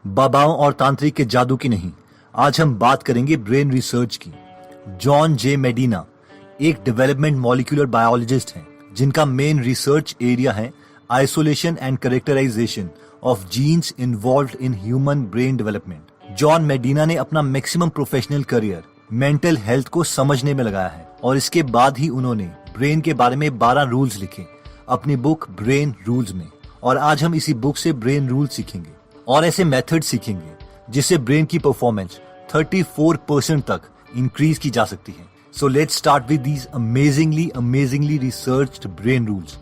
बाबाओं और तांत्रिक के जादू की नहीं, आज हम बात करेंगे ब्रेन रिसर्च की। जॉन जे मेडिना एक डेवलपमेंट मॉलिक्यूलर बायोलॉजिस्ट हैं जिनका मेन रिसर्च एरिया है isolation and characterization of genes involved in human brain development. John Medina ने अपना maximum professional career mental health को समझने में लगाया है और इसके बाद ही उन्होंने ब्रेन के बारे में 12 रूल्स लिखे अपनी बुक ब्रेन रूल्स में। और आज हम इसी बुक से ब्रेन रूल सीखेंगे और ऐसे मेथड सीखेंगे जिससे ब्रेन की परफॉर्मेंस 34% तक इंक्रीज की जा सकती है। So let's start with these amazingly researched brain rules.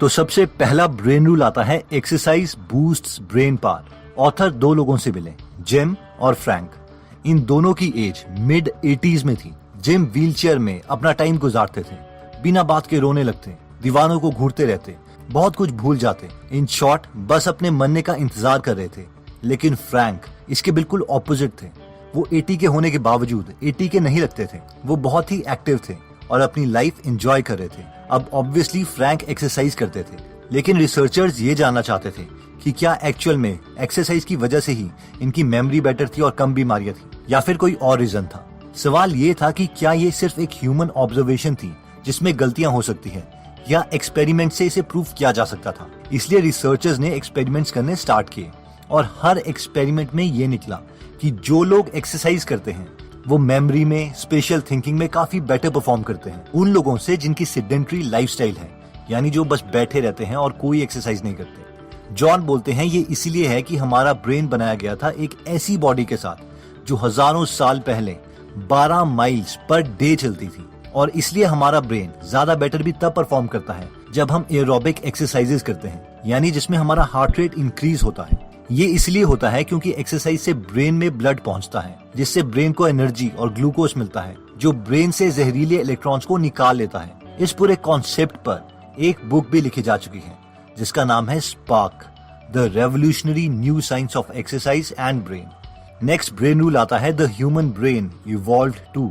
तो सबसे पहला ब्रेन रूल आता है exercise boosts brain power. Author 2 लोगों से मिले, जिम और फ्रैंक। इन दोनों की एज मिड 80s में थी। जिम व्हीलचेयर में अपना टाइम गुजारते थे, बिना बात के रोने लगते, दीवानों को घूरते रहते, बहुत कुछ भूल जाते। इन शॉर्ट बस अपने मरने का इंतजार कर रहे थे। लेकिन फ्रैंक इसके बिल्कुल ऑपोजिट थे। वो 80 के होने के बावजूद 80 के नहीं लगते थे। वो बहुत ही एक्टिव थे और अपनी लाइफ एंजॉय कर रहे थे। अब ऑब्वियसली फ्रैंक एक्सरसाइज करते थे, लेकिन रिसर्चर्स ये जानना चाहते थे कि क्या एक्चुअल में एक्सरसाइज की वजह से ही इनकी मेमोरी बेटर थी और कम बीमारियां थी, या फिर कोई और रीजन था। सवाल ये था कि क्या ये सिर्फ एक ह्यूमन ऑब्जर्वेशन थी जिसमें गलतियां हो सकती है, या एक्सपेरिमेंट से इसे प्रूव किया जा सकता था। इसलिए रिसर्चर्स ने एक्सपेरिमेंट्स करने स्टार्ट किए और हर एक्सपेरिमेंट में ये निकला कि जो लोग एक्सरसाइज करते हैं वो मेमोरी में, स्पेशल थिंकिंग में काफी बेटर परफॉर्म करते हैं उन लोगों से जिनकी सेडेंटरी लाइफस्टाइल है, यानी जो बस बैठे रहते हैं और कोई एक्सरसाइज नहीं करते। जॉन बोलते हैं ये इसलिए है कि हमारा ब्रेन बनाया गया था एक ऐसी बॉडी के साथ जो हजारों साल पहले 12 माइल्स पर डे चलती थी, और इसलिए हमारा ब्रेन ज्यादा बेटर भी तब परफॉर्म करता है जब हम एरोबिक एक्सरसाइजेस करते हैं, यानी जिसमें हमारा हार्ट रेट इंक्रीज होता है। ये इसलिए होता है क्योंकि एक्सरसाइज से ब्रेन में ब्लड पहुंचता है, जिससे ब्रेन को एनर्जी और ग्लूकोज मिलता है जो ब्रेन से जहरीले इलेक्ट्रॉन्स को निकाल लेता है। इस पूरे कॉन्सेप्ट पर एक बुक भी लिखी जा चुकी है जिसका नाम है spark, the revolutionary new science of exercise and brain. Next brain rule आता है the human brain evolved too.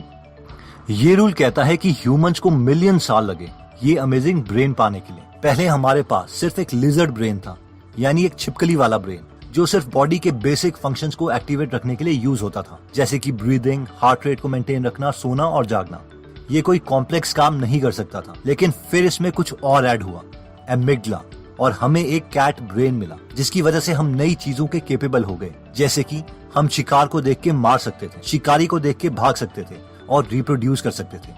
ये रूल कहता है कि ह्यूमंस को मिलियन साल लगे ये अमेजिंग ब्रेन पाने के लिए। पहले हमारे पास सिर्फ एक लिजर्ड ब्रेन था, यानी एक छिपकली वाला ब्रेन जो सिर्फ बॉडी के बेसिक फंक्शंस को एक्टिवेट रखने के लिए यूज होता था, जैसे कि ब्रीदिंग, हार्ट रेट को मेंटेन रखना, सोना और जागना। ये कोई कॉम्प्लेक्स काम नहीं कर सकता था। लेकिन फिर इसमें कुछ और ऐड हुआ, एमिगडला, और हमें एक कैट ब्रेन मिला जिसकी वजह से हम नई चीजों के केपेबल हो गए, जैसे कि हम शिकार को देख के मार सकते थे, शिकारी को देख के भाग सकते थे और रिप्रोड्यूस कर सकते थे।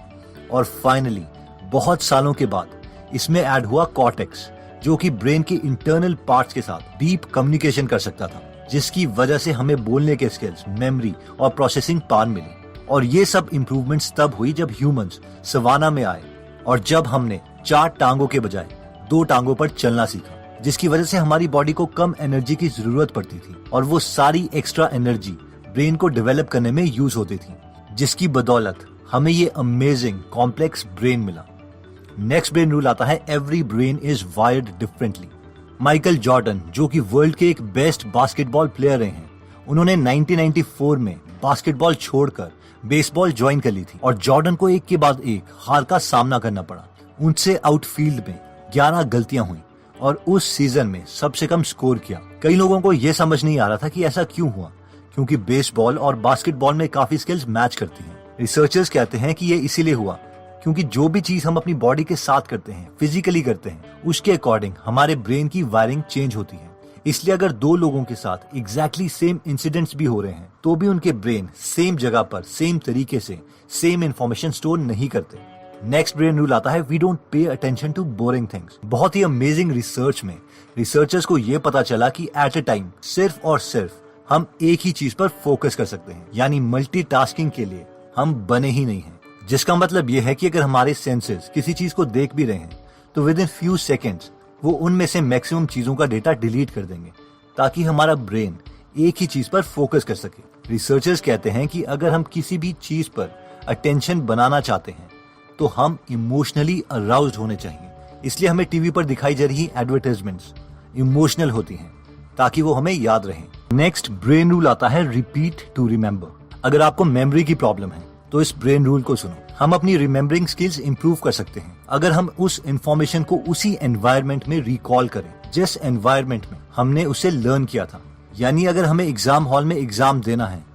और फाइनली बहुत सालों के बाद इसमें ऐड हुआ कॉर्टेक्स, जो कि ब्रेन के इंटरनल पार्ट्स के साथ डीप कम्युनिकेशन कर सकता था, जिसकी वजह से हमें बोलने के स्किल्स, मेमोरी और प्रोसेसिंग पावर मिली। और ये सब इम्प्रूवमेंट्स तब हुई जब ह्यूमंस सवाना में आए और जब हमने 4 टांगों के बजाय 2 टांगों पर चलना सीखा, जिसकी वजह से हमारी बॉडी को कम एनर्जी की जरूरत पड़ती थी और वो सारी एक्स्ट्रा एनर्जी ब्रेन को डेवलप करने में यूज होती थी, जिसकी बदौलत हमें ये अमेजिंग कॉम्प्लेक्स ब्रेन मिला। नेक्स्ट ब्रेन रूल आता है every brain is wired differently. Michael Jordan, जो कि वर्ल्ड के एक बेस्ट बास्केटबॉल प्लेयर रहे हैं, उन्होंने 1994 में बास्केटबॉल छोड़कर बेसबॉल ज्वाइन कर ली थी और जॉर्डन को एक के बाद एक हार का सामना करना पड़ा। उनसे आउटफील्ड में 11 गलतियां हुई और उस सीजन में सबसे कम स्कोर किया। कई लोगों को यह समझ नहीं आ रहा था कि ऐसा क्यों हुआ, क्योंकि बेसबॉल और बास्केटबॉल में काफी स्किल्स मैच करती हैं। रिसर्चर्स कहते हैं कि ये इसीलिए हुआ क्योंकि जो भी चीज हम अपनी बॉडी के साथ करते हैं, फिजिकली करते हैं, उसके अकॉर्डिंग हमारे ब्रेन की वायरिंग चेंज होती है। इसलिए अगर 2 लोगों के साथ एग्जैक्टली सेम इंसिडेंट्स भी हो रहे हैं तो भी उनके ब्रेन सेम जगह पर सेम तरीके से सेम इंफॉर्मेशन स्टोर नहीं करते। नेक्स्ट ब्रेन रूल आता है we don't pay attention to boring things. बहुत ही अमेजिंग रिसर्च में रिसर्चर्स को यह पता चला कि एट अ टाइम सिर्फ और सिर्फ हम एक ही चीज पर फोकस कर सकते हैं, यानी मल्टीटास्किंग के लिए हम बने ही नहीं हैं। जिसका मतलब यह है कि अगर हमारे सेंसेस किसी चीज को देख भी रहे हैं तो विद इन फ्यू सेकेंड्स वो उनमें से मैक्सिमम चीजों का डेटा डिलीट कर देंगे ताकि हमारा ब्रेन एक ही चीज पर फोकस कर सके। रिसर्चर्स कहते हैं कि अगर हम किसी भी चीज पर अटेंशन बनाना चाहते हैं तो हम इमोशनली अराउज्ड होने चाहिए। इसलिए हमें टीवी पर दिखाई जा रही एडवर्टाइजमेंट्स इमोशनल होती हैं ताकि वो हमें याद रहे। नेक्स्ट ब्रेन रूल आता है रिपीट टू रिमेम्बर। अगर आपको मेमोरी की प्रॉब्लम है तो इस ब्रेन रूल को सुनो। हम अपनी रिमेम्बरिंग स्किल्स इंप्रूव कर सकते हैं अगर हम उस इंफॉर्मेशन को उसी एनवायरनमेंट में रिकॉल करें जिस एनवायरनमेंट में हमने उसे लर्न किया था। यानी अगर हमें एग्जाम हॉल में एग्जाम देना है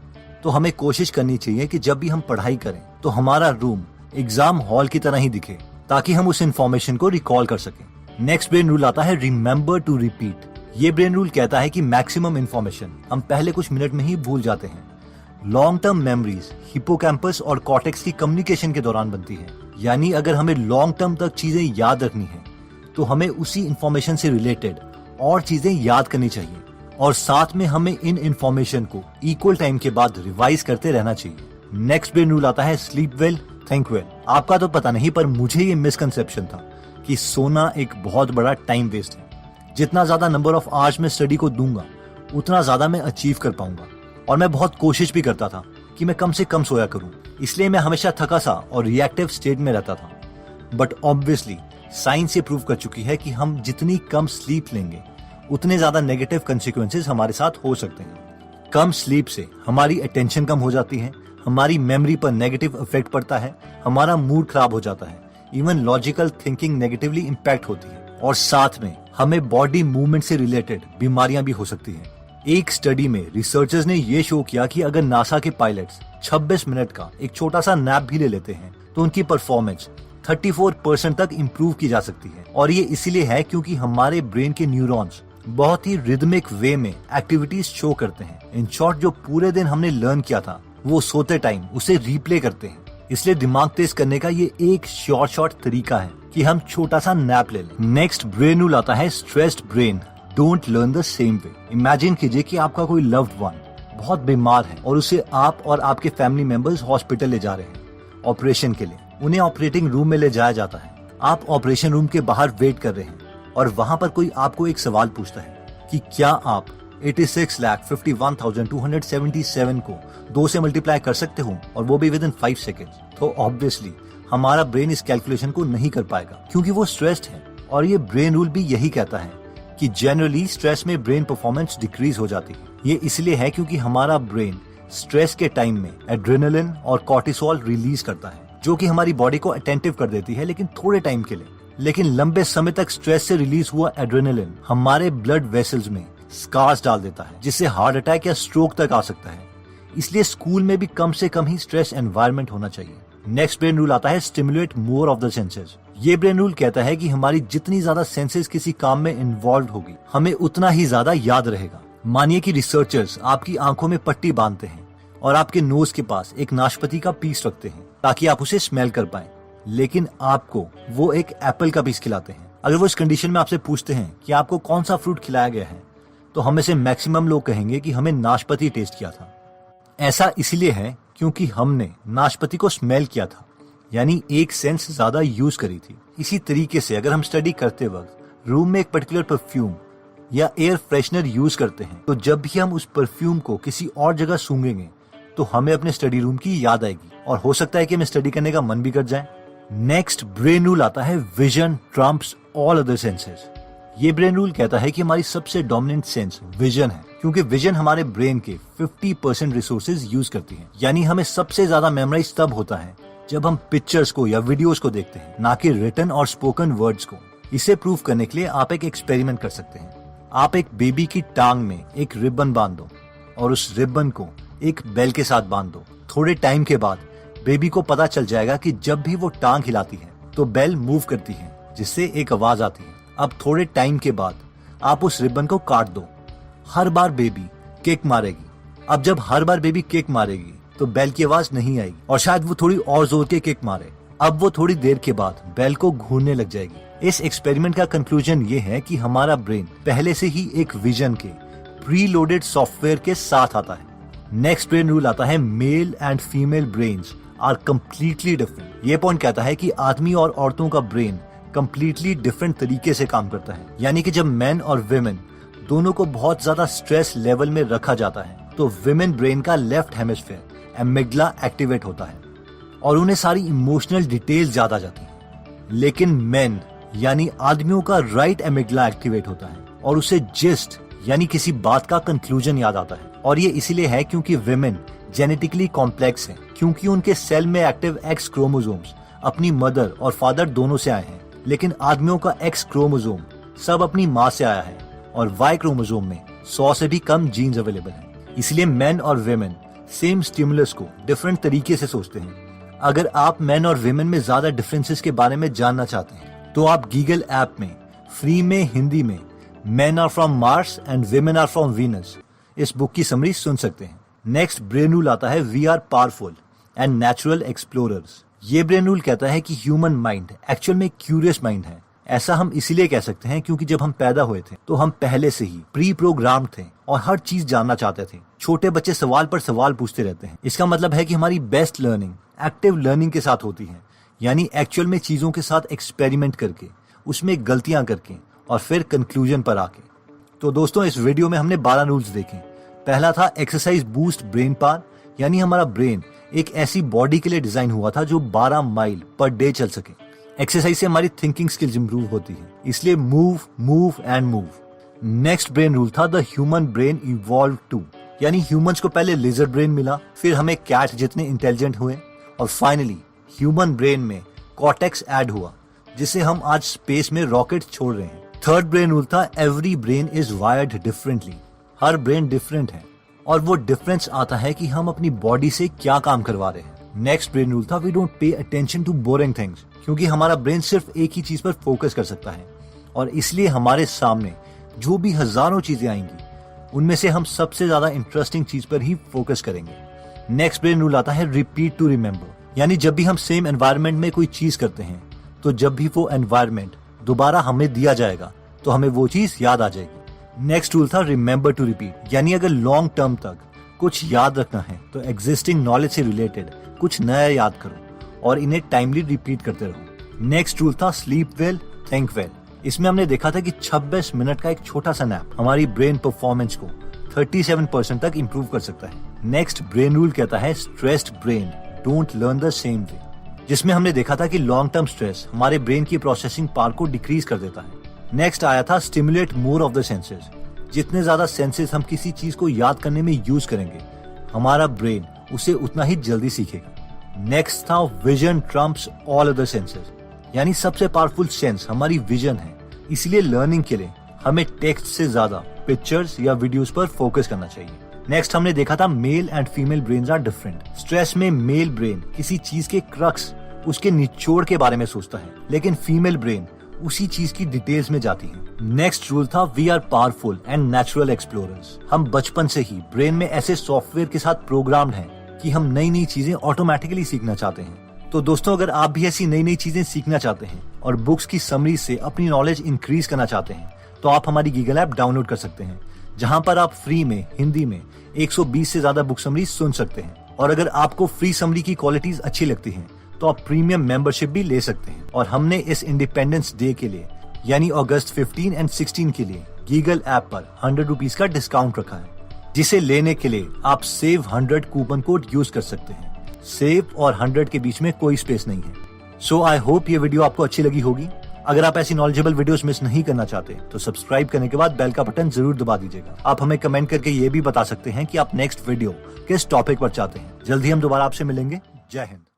तो हमें कोशिश करनी चाहिए कि जब भी हम पढ़ाई करें तो हमारा रूम एग्जाम हॉल की तरह ही दिखे, ताकि हम उस इंफॉर्मेशन को रिकॉल कर सकें। नेक्स्ट ब्रेन रूल आता है रिमेंबर टू रिपीट। ये ब्रेन रूल कहता है कि मैक्सिमम इंफॉर्मेशन हम पहले कुछ मिनट में ही भूल जाते हैं। लॉन्ग टर्म मेमोरीज हिप्पोकैम्पस और कॉर्टेक्स की कम्युनिकेशन के दौरान बनती है। यानी अगर हमें लॉन्ग टर्म तक चीजें याद रखनी है तो हमें उसी इंफॉर्मेशन से रिलेटेड और चीजें याद करनी चाहिए, और साथ में हमें इन इंफॉर्मेशन को इक्वल टाइम के बाद रिवाइज करते रहना चाहिए। नेक्स्ट ब्रेन रूल आता है स्लीप वेल थिंक वेल। आपका तो पता नहीं, पर मुझे ये मिसकंसेप्शन था कि सोना एक बहुत बड़ा टाइम वेस्ट है। जितना ज्यादा नंबर ऑफ आवर्स में स्टडी को दूंगा उतना ज्यादा मैं अचीव कर पाऊंगा, और मैं बहुत कोशिश भी करता था कि मैं कम से कम सोया करूं। इसलिए मैं हमेशा थका सा और रिएक्टिव स्टेट में रहता था। बट ऑब्वियसली साइंस ये प्रूव कर चुकी है कि हम जितनी कम स्लीप लेंगे उतने ज्यादा नेगेटिव कंसिक्वेंसेस हमारे साथ हो सकते हैं। कम स्लीप से हमारी अटेंशन कम हो जाती है, हमारी मेमोरी पर नेगेटिव इफेक्ट पड़ता है, हमारा मूड खराब हो जाता है, even logical thinking negatively impact होती है, और साथ में हमें बॉडी मूवमेंट से रिलेटेड बीमारियां भी हो सकती हैं। एक स्टडी में रिसर्चर्स ने ये शो किया कि अगर नासा के पायलट्स 26 मिनट का एक छोटा सा नैप भी ले लेते हैं तो उनकी परफॉर्मेंस 34% तक इम्प्रूव की जा सकती है। और ये इसलिए है क्योंकि हमारे ब्रेन के न्यूरॉन्स बहुत ही रिदमिक वे में एक्टिविटीज शो करते हैं। इन शॉर्ट, जो पूरे दिन हमने लर्न किया था वो सोते टाइम उसे रिप्ले करते हैं। इसलिए दिमाग तेज करने का ये एक शॉर्ट तरीका है कि हम छोटा सा नैप ले लें। नेक्स्ट ब्रेन रूल आता है stressed brain don't learn the same way. Imagine कीजिए कि आपका कोई लव्ड वन बहुत बीमार है और उसे आप और आपके फैमिली मेंबर्स हॉस्पिटल ले जा रहे हैं ऑपरेशन के लिए। उन्हें ऑपरेटिंग रूम में ले जाया जाता है। आप ऑपरेशन रूम के बाहर वेट कर रहे हैं और वहां पर कोई आपको एक सवाल पूछता है कि क्या आप 86,51,277 को 2 से मल्टीप्लाई कर सकते हो, और वो भी विद इन 5 सेकेंड्स। तो ऑब्वियसली हमारा ब्रेन इस कैलकुलेशन को नहीं कर पाएगा क्योंकि वो स्ट्रेस्ड है। और ये ब्रेन रूल भी यही कहता है कि जनरली स्ट्रेस में ब्रेन परफॉर्मेंस डिक्रीज हो जाती है। ये इसलिए है क्योंकि हमारा ब्रेन स्ट्रेस के टाइम में एड्रेनालिन और कॉर्टिसोल रिलीज करता है, जो कि हमारी बॉडी को अटेंटिव कर देती है, लेकिन थोड़े टाइम के लिए। लेकिन लंबे समय तक स्ट्रेस से रिलीज हुआ एड्रेनालिन हमारे ब्लड वेसल्स में स्कार्स डाल देता है, जिससे हार्ट अटैक या स्ट्रोक तक आ सकता है। इसलिए स्कूल में भी कम से कम ही स्ट्रेस एनवायरनमेंट होना चाहिए। नेक्स्ट ब्रेन रूल आता है stimulate more of the senses. ये ब्रेन रूल कहता है कि हमारी जितनी ज्यादा सेंसेस किसी काम में इन्वॉल्व होगी, हमें उतना ही ज्यादा याद रहेगा। मानिए कि रिसर्चर्स आपकी आंखों में पट्टी बांधते हैं और आपके नोज के पास एक नाशपाती का पीस रखते हैं ताकि आप उसे स्मेल कर पाएं, लेकिन आपको वो एक एप्पल का पीस खिलाते हैं। अगर वो इस कंडीशन में आपसे पूछते हैं कि आपको कौन सा फ्रूट खिलाया गया है, तो हमें से मैक्सिमम लोग कहेंगे कि हमें नाशपाती टेस्ट किया था। ऐसा इसलिए है क्योंकि हमने नाशपाती को स्मेल किया था, यानी एक सेंस ज्यादा यूज करी थी। इसी तरीके से अगर हम स्टडी करते वक्त रूम में एक पर्टिकुलर परफ्यूम या एयर फ्रेशनर यूज करते हैं, तो जब भी हम उस परफ्यूम को किसी और जगह सूंघेंगे तो हमें अपने स्टडी रूम की याद आएगी, और हो सकता है कि हमें स्टडी करने का मन भी कर जाए। नेक्स्ट ब्रेन रूल आता है vision Trump's all other senses. ये ब्रेन रूल कहता है कि हमारी सबसे डोमिनेंट सेंस विजन है, क्योंकि विजन हमारे ब्रेन के 50% रिसोर्सेज यूज करती है। यानी हमें सबसे ज्यादा मेमोराइज तब होता है जब हम पिक्चर्स को या वीडियोस को देखते हैं, ना कि रिटन और स्पोकन वर्ड्स को। इसे प्रूव करने के लिए आप एक एक्सपेरिमेंट कर सकते हैं। आप एक बेबी की टांग में एक रिबन बांध दो और उस रिबन को एक बेल के साथ बांध दो। थोड़े टाइम के बाद बेबी को पता चल जाएगा कि जब भी वो टांग हिलाती है तो बेल मूव करती है, जिससे एक आवाज आती है। अब थोड़े टाइम के बाद आप उस रिबन को काट दो। हर बार बेबी किक मारेगी। अब जब हर बार बेबी किक मारेगी तो बेल की आवाज नहीं आएगी, और शायद वो थोड़ी और जोर के किक मारे। अब वो थोड़ी देर के बाद बेल को घूरने लग जाएगी। इस एक्सपेरिमेंट का कंक्लूजन ये है कि हमारा ब्रेन पहले से ही एक विजन के प्री लोडेड सॉफ्टवेयर के साथ आता है। नेक्स्ट ब्रेन रूल आता है male and female brains are completely different. ये पॉइंट कहता है कि आदमी और औरतों का ब्रेन कम्प्लीटली डिफरेंट तरीके से काम करता है। यानी कि जब मेन और विमेन दोनों को बहुत ज्यादा स्ट्रेस लेवल में रखा जाता है तो विमेन ब्रेन का लेफ्ट हेमिस्फीयर एमिग्डला एक्टिवेट होता है और उन्हें सारी इमोशनल डिटेल्स याद आ जाती है। लेकिन मेन यानी आदमियों का राइट एमिग्डला एक्टिवेट होता है और उसे जिस्ट यानी किसी बात का कंक्लूजन याद आता है। और ये इसीलिए है क्योंकि विमेन जेनेटिकली कॉम्प्लेक्स है, क्योंकि उनके सेल में एक्टिव एक्स क्रोमोसोम्स अपनी मदर और फादर दोनों से आए हैं। लेकिन आदमियों का एक्स क्रोमोसोम सब अपनी माँ से आया है और वाई क्रोमोसोम में 100 से भी कम जीन्स अवेलेबल हैं। इसलिए मेन और वेमेन सेम स्टिमुलस को डिफरेंट तरीके से सोचते हैं। अगर आप मेन और वेमेन में ज्यादा डिफरेंसेस के बारे में जानना चाहते हैं तो आप गीगल ऐप में फ्री में हिंदी में men are from Mars and women are from Venus इस बुक की समरी सुन सकते हैं। नेक्स्ट ब्रेन रूल आता है we are powerful and natural explorers. ये ब्रेन रूल कहता है कि ह्यूमन माइंड एक्चुअल में क्यूरियस माइंड है। ऐसा हम इसीलिए कह सकते हैं क्योंकि जब हम पैदा हुए थे तो हम पहले से ही प्री प्रोग्राम्ड थे और हर चीज जानना चाहते थे। छोटे बच्चे सवाल पर सवाल पूछते रहते हैं। इसका मतलब है कि हमारी बेस्ट लर्निंग एक्टिव लर्निंग के साथ होती है, यानी एक्चुअल में चीजों के साथ एक्सपेरिमेंट करके, उसमें गलतियां करके और फिर कंक्लूजन पर आके। तो दोस्तों, इस वीडियो में हमने 12 रूल्स देखे। पहला था एक्सरसाइज बूस्ट ब्रेन पावर, यानी हमारा ब्रेन एक ऐसी बॉडी के लिए डिजाइन हुआ था जो 12 माइल पर डे चल सके। एक्सरसाइज से हमारी थिंकिंग स्किल्स इंप्रूव होती है, इसलिए move move and move. Next brain rule था the human brain evolve too, यानी ह्यूमंस को पहले लिजर्ड ब्रेन मिला, फिर हमें कैट जितने इंटेलिजेंट हुए और फाइनली ह्यूमन ब्रेन में कॉर्टेक्स ऐड हुआ, जिसे हम आज स्पेस में रॉकेट छोड़ रहे हैं। थर्ड ब्रेन रूल था every brain is wired differently, her brain different है और वो डिफरेंस आता है कि हम अपनी बॉडी से क्या काम करवा रहे हैं। नेक्स्ट ब्रेन रूल था we don't pay attention to boring things, क्योंकि हमारा ब्रेन सिर्फ एक ही चीज पर फोकस कर सकता है और इसलिए हमारे सामने जो भी हजारों चीजें आएंगी उनमें से हम सबसे ज्यादा इंटरेस्टिंग चीज पर ही फोकस करेंगे। नेक्स्ट ब्रेन रूल आता है रिपीट टू रिमेम्बर, यानी जब भी हम सेम एनवायरनमेंट में कोई चीज करते हैं तो जब भी वो एनवायरनमेंट दोबारा हमें दिया जाएगा तो हमें वो चीज याद आ जाएगी। नेक्स्ट रूल था रिमेम्बर टू रिपीट, यानी अगर लॉन्ग टर्म तक कुछ याद रखना है तो एग्जिस्टिंग नॉलेज से रिलेटेड कुछ नया याद करो और इन्हें टाइमली रिपीट करते रहो। नेक्स्ट रूल था स्लीप वेल थिंक वेल। इसमें हमने देखा था कि 26 मिनट का एक छोटा सा नैप हमारी ब्रेन परफॉर्मेंस को 37% तक इंप्रूव कर सकता है। नेक्स्ट ब्रेन रूल कहता है stressed brain don't learn the same way, जिसमें हमने देखा था कि लॉन्ग टर्म स्ट्रेस हमारे ब्रेन की प्रोसेसिंग पावर को डिक्रीज कर देता है। नेक्स्ट आया था stimulate more of the senses, जितने ज्यादा सेंसेस हम किसी चीज को याद करने में यूज करेंगे हमारा ब्रेन उसे उतना ही जल्दी सीखेगा। नेक्स्ट था vision Trump's all other senses, यानी सबसे पावरफुल सेंस हमारी विजन है, इसलिए लर्निंग के लिए हमें टेक्स्ट से ज्यादा पिक्चर्स या वीडियोस पर फोकस करना चाहिए। नेक्स्ट हमने देखा था male and female brains are different. Stress में मेल ब्रेन किसी चीज के क्रक्स, उसके निचोड़ के बारे में सोचता है, लेकिन फीमेल ब्रेन उसी चीज की डिटेल्स में जाती है। नेक्स्ट रूल था we are powerful and natural explorers. हम बचपन से ही ब्रेन में ऐसे सॉफ्टवेयर के साथ प्रोग्राम्ड हैं कि हम नई नई चीजें ऑटोमेटिकली सीखना चाहते हैं। तो दोस्तों, अगर आप भी ऐसी नई नई चीजें सीखना चाहते हैं और बुक्स की समरी से अपनी नॉलेज इंक्रीज करना चाहते हैं तो आप हमारी गीगल ऐप डाउनलोड कर सकते हैं, जहां पर आप फ्री में हिंदी में 120 से ज्यादा बुक समरी सुन सकते हैं। और अगर आपको फ्री समरी की क्वालिटीज अच्छी लगती हैं तो आप प्रीमियम मेंबरशिप भी ले सकते हैं। और हमने इस इंडिपेंडेंस डे के लिए यानी अगस्त 15 एंड 16 के लिए गीगल ऐप पर 100 रुपीज का डिस्काउंट रखा है, जिसे लेने के लिए आप सेव 100 कूपन कोड यूज कर सकते हैं। सेव और 100 के बीच में कोई स्पेस नहीं है। सो आई होप ये वीडियो आपको अच्छी लगी होगी। अगर आप ऐसी नॉलेजेबल वीडियोस मिस नहीं करना चाहते तो सब्सक्राइब करने के बाद बेल का बटन जरूर दबा दीजिएगा। आप हमें कमेंट करके ये भी बता सकते हैं कि आप नेक्स्ट वीडियो किस टॉपिक पर चाहते हैं। जल्दी हम दोबारा आपसे मिलेंगे। जय हिंद।